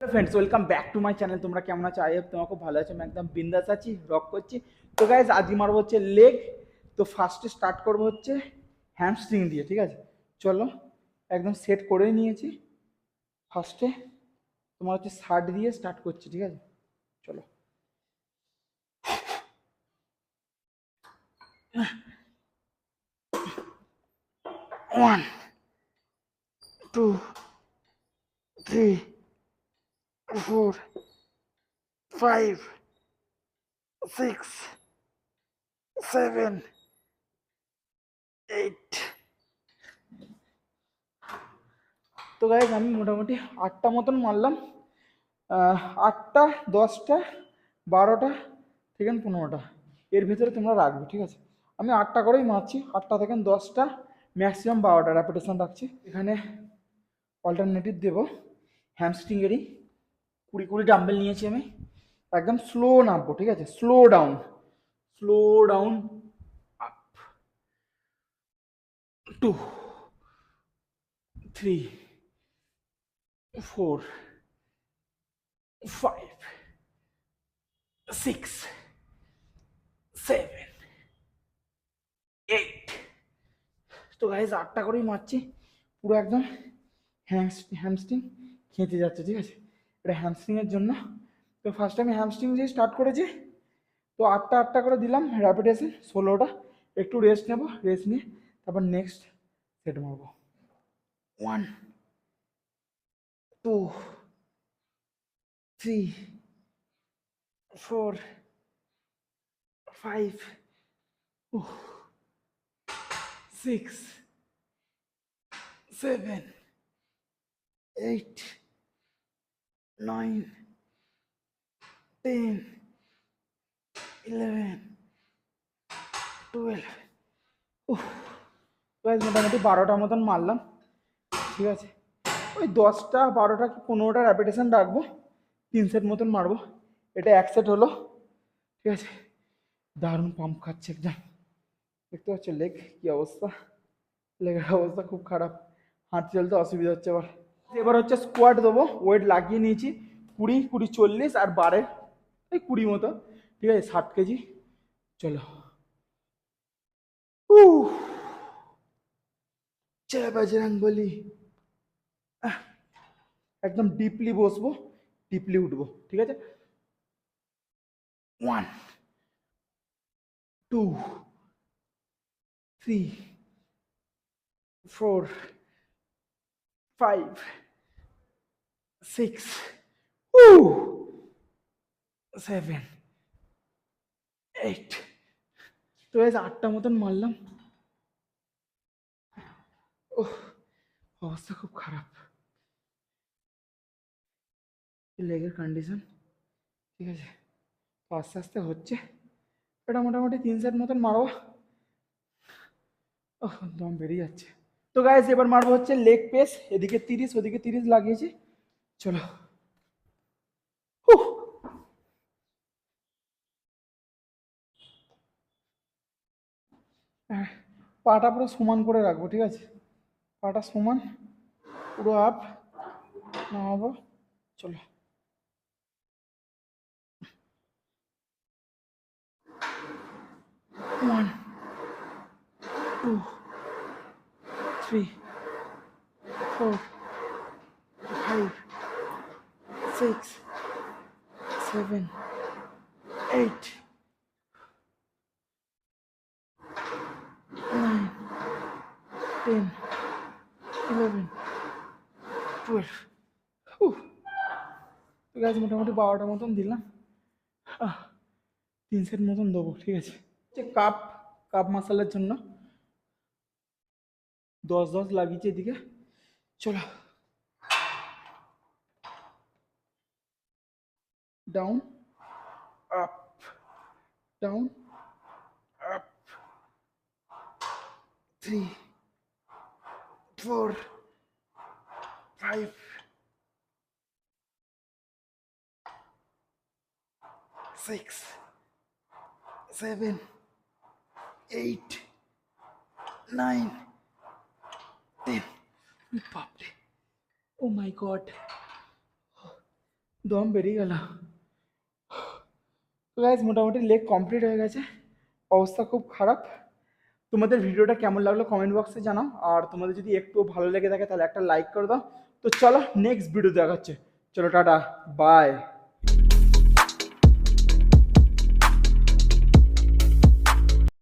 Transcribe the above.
Hello friends, welcome back to my channel. তোমরা কেমন আছো? আই হোপ তোমরা খুব ভালো আছো। আমি একদম বিন্দাস আছি, রক করছি। তো গাইজ আজকে মারবো হচ্ছে লেগ। তো ফার্স্টে স্টার্ট করবো হচ্ছে হ্যামস্ট্রিং দিয়ে, ঠিক আছে? চলো, একদম সেট করে নিয়েছি। ফার্স্টে তোমার হচ্ছে শার্ট দিয়ে স্টার্ট করছি, ঠিক আছে? চলো। One, two, three, four, five, six, seven, eight. তো গাইজ আমি মোটামুটি 8টা মতন মারলাম। 8টা, 10টা, 12টা থেকে 15টা এর ভিতরে তোমরা রাখবে, ঠিক আছে? আমি 8টা করেই মারছি, 8টা থেকে 10টা, ম্যাক্সিমাম 12টা র্যাপিটেশন রাখছি। এখানে অল্টারনেটিভ দেবো হ্যামস্ট্রিংয়েরই 20 ডাম্বেল নিয়েছি আমি। একদম স্লো নামবো, ঠিক আছে? Slow down, slow down. Up, 2, 3, 4, 5, 6, 7, 8। তো গাইজ 8টা করেই মারছি, পুরো একদম হ্যামস্ট্রিং খেঁচে যাচ্ছে, ঠিক আছে? এটা হ্যামস্ট্রিংয়ের জন্য। তো ফার্স্ট আমি হ্যামস্ট্রিং দিয়ে স্টার্ট করেছি। তো 8টা করে দিলাম র্যাপিটেশন, 16টা। একটু রেস্ট নেব, রেস্ট নিয়ে তারপর নেক্সট সেট মারবো। 1, 2, 3, 4, 5, 6, 7, 8, 9, 10, 11, 12। মোটামুটি 12টা মতন মারলাম, ঠিক আছে? ওই 10টা, 12টা কি 15টা র্যাপিটেশন রাখবো, 3 সেট মতন মারবো। এটা 1 সেট হলো, ঠিক আছে? দারুণ পাম্প খাচ্ছে একদম। দেখতে পাচ্ছ লেগ কি অবস্থা? লেগের অবস্থা খুব খারাপ, হাঁটতে চলতে অসুবিধা হচ্ছে। এবার এবার হচ্ছে স্কোয়াড দেবো। ওয়েট লাগিয়ে নিয়েছি 20, 20, 40 আর বারে এই 20 মতো, ঠিক আছে? 60 কেজি। চলো। জয় বজরং বলি। একদম ডিপলি বসবো, ডিপলি উঠবো, ঠিক আছে? 1, 2, 3, 4, 5, 6, 7, 8। তো গাইস 8টা মতন মারলাম। ওহ, অবস্থা খুব খারাপ লেগের কন্ডিশন, ঠিক আছে? তো আস্তে আস্তে হচ্ছে। এটা মোটামুটি 3 সেট মতন মারবো। ওহ, দম বেরিয়ে যাচ্ছে। তো গাইস এবার মারবো হচ্ছে লেগ পেস। এদিকে 30, ওদিকে 30 লাগিয়েছি। চলো। হুহ, হ্যাঁ, পাটা পুরো সমান করে রাখবো, ঠিক আছে? পাটা সমান, পুরো আপ নামাবো। চলো। 1, 2, 3, 4, 5, 6, 7, 8, 9, 10, 11, 12। তো গাছ মোটামুটি 12টা মতন দিলাম। 3 সেট মতন দেবো, ঠিক আছে? যে কাপ, কাপ মশালার জন্য 10 লাগিয়েছি এদিকে। চলো। Down, up, down, up, 3, 4, 5, 6, 7, 8, 9, 10। বাপরে, ও মাই গড! দম বেরিয়ে গেল। তো গাইজ মোটামুটি লেগ কমপ্লিট হয়ে গেছে, অবস্থা খুব খারাপ। তোমাদের ভিডিওটা কেমন লাগলো কমেন্ট বক্সে জানাও, আর তোমাদের যদি একটু ভালো লেগে থাকে তাহলে একটা লাইক করে দাও। তো চলো নেক্সট ভিডিও দেখাচ্ছে, চলো টাটা, বাই।